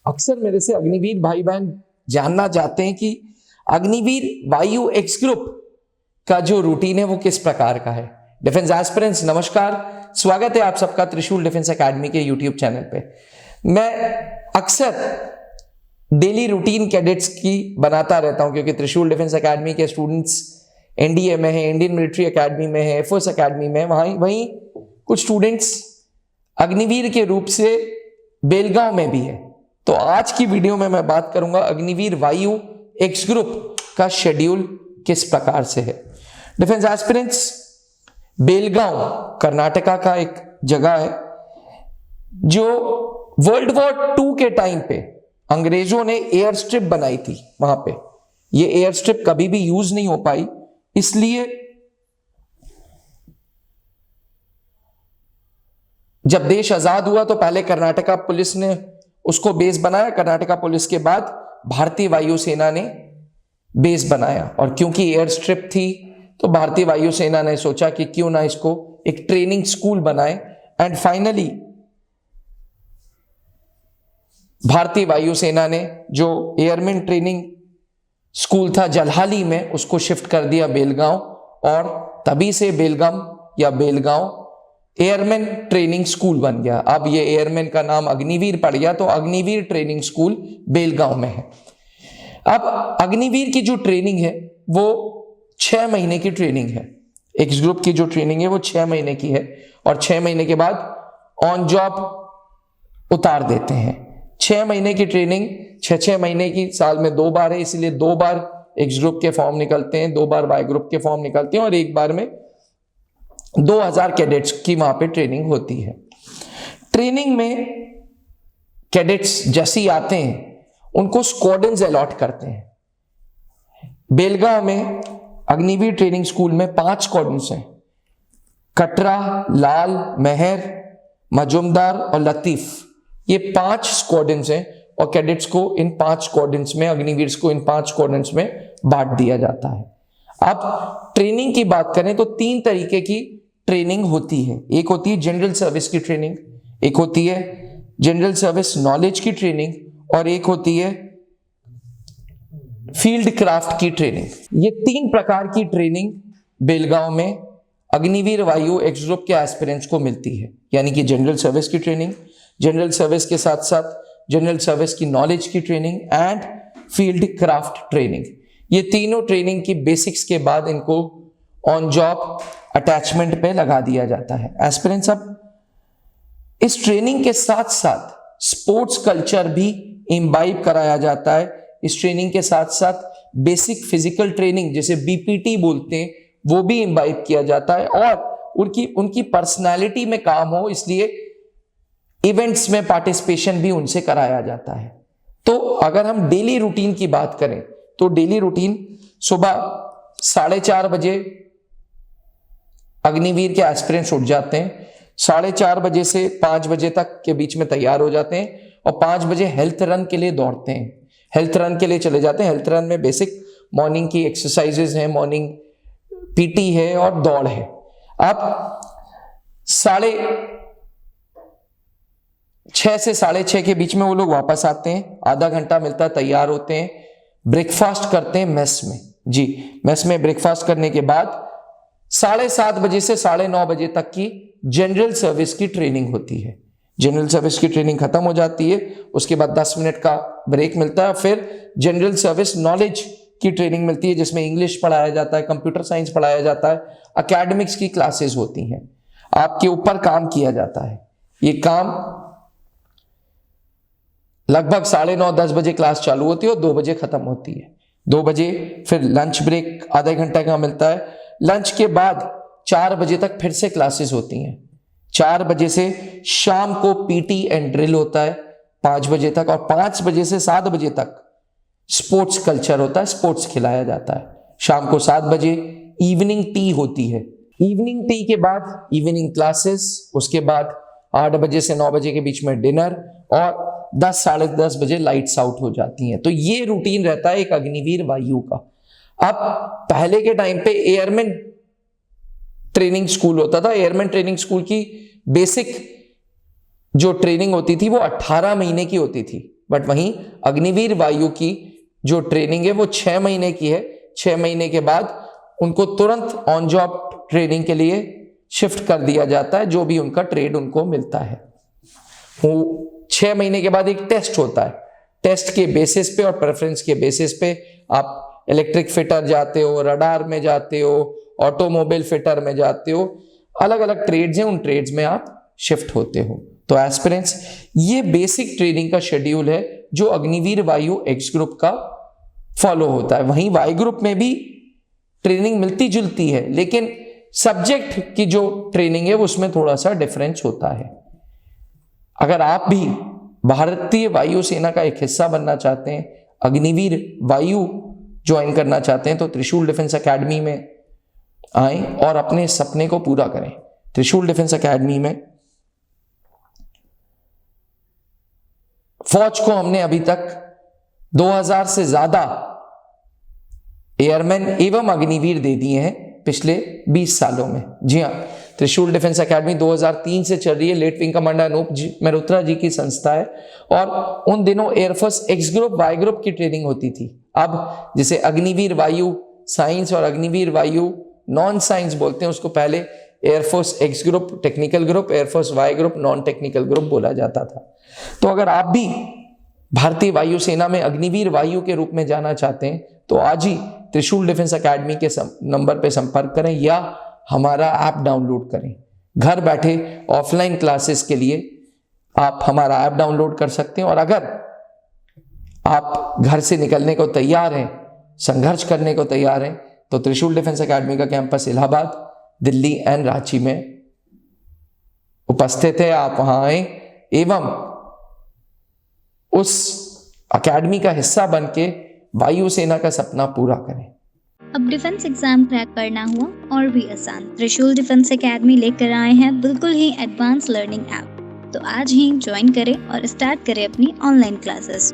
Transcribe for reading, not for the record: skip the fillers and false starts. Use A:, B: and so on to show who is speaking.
A: अक्सर मेरे से अग्निवीर भाई बहन जानना चाहते हैं कि अग्निवीर वायु एक्स ग्रुप का जो रूटीन है वो किस प्रकार का है। डिफेंस एस्पिरेंट्स नमस्कार, स्वागत है आप सबका त्रिशूल डिफेंस एकेडमी के यूट्यूब चैनल पे। मैं अक्सर डेली रूटीन कैडेट्स की बनाता रहता हूं क्योंकि त्रिशूल डिफेंस एकेडमी के स्टूडेंट्स एनडीए में है, इंडियन मिलिट्री एकेडमी में है, एयरफोर्स एकेडमी में, वहीं कुछ स्टूडेंट्स अग्निवीर के रूप से बेलगांव में भी है। तो आज की वीडियो में मैं बात करूंगा अग्निवीर वायु एक्स ग्रुप का शेड्यूल किस प्रकार से है। डिफेंस एस्पिरेंट्स, बेलगांव कर्नाटका का एक जगह है जो वर्ल्ड वॉर 2 के टाइम पे अंग्रेजों ने एयर स्ट्रिप बनाई थी। वहां पे ये एयर स्ट्रिप कभी भी यूज नहीं हो पाई, इसलिए जब देश आजाद हुआ तो पहले कर्नाटका पुलिस ने उसको बेस बनाया, कर्नाटका पुलिस के बाद भारतीय वायुसेना ने बेस बनाया। और क्योंकि एयर स्ट्रिप थी तो भारतीय वायुसेना ने सोचा कि क्यों ना इसको एक ट्रेनिंग स्कूल बनाए, एंड फाइनली भारतीय वायुसेना ने जो एयरमैन ट्रेनिंग स्कूल था जलहाली में उसको शिफ्ट कर दिया बेलगांव, और तभी से बेलगांव एयरमैन ट्रेनिंग स्कूल बन गया। अब ये एयरमैन का नाम अग्निवीर पड़ गया, तो अग्निवीर ट्रेनिंग स्कूल बेलगांव में है। अब अग्निवीर की जो ट्रेनिंग है वो 6 महीने की ट्रेनिंग है। एक्स ग्रुप की जो ट्रेनिंग है वो 6 महीने की है, और 6 महीने के बाद ऑन जॉब उतार देते हैं। 6 महीने की ट्रेनिंग 6 महीने की साल में 2 बार है, इसलिए 2 बार एक्स ग्रुप के फॉर्म निकलते हैं, 2 बार वाई ग्रुप के फॉर्म निकलते हैं, और एक बार में 2000 कैडेट्स की वहां पे ट्रेनिंग होती है। ट्रेनिंग में कैडेट्स जैसे ही आते हैं उनको स्क्वाड्रन्स अलॉट करते हैं। बेलगांव में अग्निवीर ट्रेनिंग स्कूल में 5 स्क्वाड्रन्स हैं, कटरा, लाल, मेहर, मजुमदार और लतीफ। ये 5 स्क्वाड्रन्स हैं, और कैडेट्स को इन 5 स्क्वाड्रन्स में, अग्निवीर्स को इन 5 स्क्वाड्रन्स में बांट दिया जाता है। अब ट्रेनिंग की बात करें तो 3 तरीके की ट्रेनिंग होती है। एक होती है जनरल सर्विस की ट्रेनिंग, एक होती है जनरल सर्विस नॉलेज की ट्रेनिंग, और एक होती है फील्ड क्राफ्ट की ट्रेनिंग। ये 3 प्रकार की ट्रेनिंग बेलगांव में अग्निवीर वायु एक्स ग्रुप के एस्पिरेंट्स को मिलती है। यानी कि जनरल सर्विस की ट्रेनिंग, जनरल सर्विस के साथ साथ जनरल सर्विस की नॉलेज की training and field craft training. ये तीनों ट्रेनिंग की बेसिक्स के बाद इनको ऑन जॉब अटैचमेंट पे लगा दिया जाता है। एस्पिरेंट्स, अब इस ट्रेनिंग के साथ साथ स्पोर्ट्स कल्चर भी इम्बाइब कराया जाता है। इस ट्रेनिंग के साथ साथ बेसिक फिजिकल ट्रेनिंग जिसे बीपीटी बोलते हैं वो भी इम्बाइब किया जाता है, और उनकी पर्सनालिटी में काम हो इसलिए इवेंट्स में पार्टिसिपेशन भी उनसे कराया जाता है। तो अगर हम डेली रूटीन की बात करें तो डेली रूटीन सुबह 4:30 बजे अग्निवीर के एस्पिरेंट्स उठ जाते हैं, 4:30 बजे से 5 बजे तक के बीच में तैयार हो जाते हैं, और 5 बजे हेल्थ रन के लिए दौड़ते हैं। हेल्थ रन के लिए चले जाते हैं। हेल्थ रन में बेसिक मॉर्निंग की एक्सरसाइजेज हैं, मॉर्निंग पीटी है और दौड़ है। अब 6:30 से 6:30 के बीच में वो लोग वापस आते हैं, आधा घंटा मिलता है, तैयार होते हैं, ब्रेकफास्ट करते हैं मेस में। जी, मेस में ब्रेकफास्ट करने के बाद 7:30 बजे से 9:30 बजे तक की जनरल सर्विस की ट्रेनिंग होती है। जनरल सर्विस की ट्रेनिंग खत्म हो जाती है, उसके बाद 10 मिनट का ब्रेक मिलता है, फिर जनरल सर्विस नॉलेज की ट्रेनिंग मिलती है जिसमें इंग्लिश पढ़ाया जाता है, कंप्यूटर साइंस पढ़ाया जाता है, एकेडमिक्स की क्लासेस होती हैं, आपके ऊपर काम किया जाता है। ये काम लगभग 9:30-10 बजे क्लास चालू होती है और 2 बजे खत्म होती है। 2 बजे फिर लंच ब्रेक आधे घंटे का मिलता है। लंच के बाद 4 बजे तक फिर से क्लासेस होती हैं। 4 बजे से शाम को पीटी एंड ड्रिल होता है 5 बजे तक, और 5 बजे से 7 बजे तक स्पोर्ट्स कल्चर होता है, स्पोर्ट्स खिलाया जाता है। शाम को 7 बजे इवनिंग टी होती है। इवनिंग टी के बाद इवनिंग क्लासेस, उसके बाद 8 बजे से 9 बजे के बीच में डिनर, और 10 साढ़े 10 बजे लाइट्स आउट हो जाती हैं। तो ये रूटीन रहता है एक अग्निवीर वायु का। अब पहले के टाइम पे एयरमैन ट्रेनिंग स्कूल होता था। एयरमैन ट्रेनिंग स्कूल की बेसिक जो ट्रेनिंग होती थी वो 18 महीने की होती थी। बट वहीं अग्निवीर वायु की जो ट्रेनिंग है वो 6 महीने की है। 6 महीने के बाद उनको तुरंत ऑन जॉब ट्रेनिंग के लिए शिफ्ट कर दिया जाता है, जो भी उनका ट्रेड उनको मिलता है। वो 6 महीने के बाद एक टेस्ट होता है, टेस्ट के बेसिस पे और प्रेफरेंस के बेसिस पे आप इलेक्ट्रिक फिटर जाते हो, रडार में जाते हो, ऑटोमोबाइल फिटर में जाते हो, अलग अलग ट्रेड्स हैं, उन ट्रेड्स में आप शिफ्ट होते हो। तो एस्पिरेंट्स, ये बेसिक ट्रेनिंग का शेड्यूल है जो अग्निवीर वायु एक्स ग्रुप का फॉलो होता है। वहीं वाई ग्रुप में भी ट्रेनिंग मिलती जुलती है, लेकिन सब्जेक्ट की जो ट्रेनिंग है उसमें थोड़ा सा डिफरेंस होता है। अगर आप भी भारतीय वायुसेना का एक हिस्सा बनना चाहते हैं, अग्निवीर वायु ज्वाइन करना चाहते हैं, तो त्रिशूल डिफेंस एकेडमी में आए और अपने सपने को पूरा करें। त्रिशूल डिफेंस एकेडमी में फौज को हमने अभी तक 2000 से ज्यादा एयरमैन एवं अग्निवीर दे दिए हैं पिछले 20 सालों में। जी हाँ, त्रिशूल डिफेंस एकेडमी 2003 से चल रही है। Late wing commander Anoop Mehrotra ji की संस्था है और उन दिनों air force X group Y group की ट्रेनिंग होती थी। अब जिसे अग्निवीर वायु साइंस और अग्निवीर वायु नॉन साइंस बोलते हैं, उसको पहले air force X group technical group, air force Y group non technical group बोला जाता था। तो अगर आप भी भारतीय वायुसेना में अग्निवीर वायु के रूप में जाना चाहते हैं तो आज ही त्रिशूल डिफेंस एकेडमी के नंबर पर संपर्क करें या हमारा ऐप डाउनलोड करें। घर बैठे ऑफलाइन क्लासेस के लिए आप हमारा ऐप डाउनलोड कर सकते हैं। और अगर आप घर से निकलने को तैयार हैं, संघर्ष करने को तैयार हैं, तो त्रिशूल डिफेंस एकेडमी का कैंपस इलाहाबाद, दिल्ली एंड रांची में उपस्थित है। आप वहां आए एवं उस एकेडमी का हिस्सा बन के वायुसेना का सपना पूरा करें।
B: अब डिफेंस एग्जाम क्रैक करना हुआ और भी आसान, त्रिशूल डिफेंस एकेडमी लेकर आए हैं बिल्कुल ही एडवांस लर्निंग ऐप। तो आज ही ज्वाइन करें और स्टार्ट करें अपनी ऑनलाइन क्लासेस।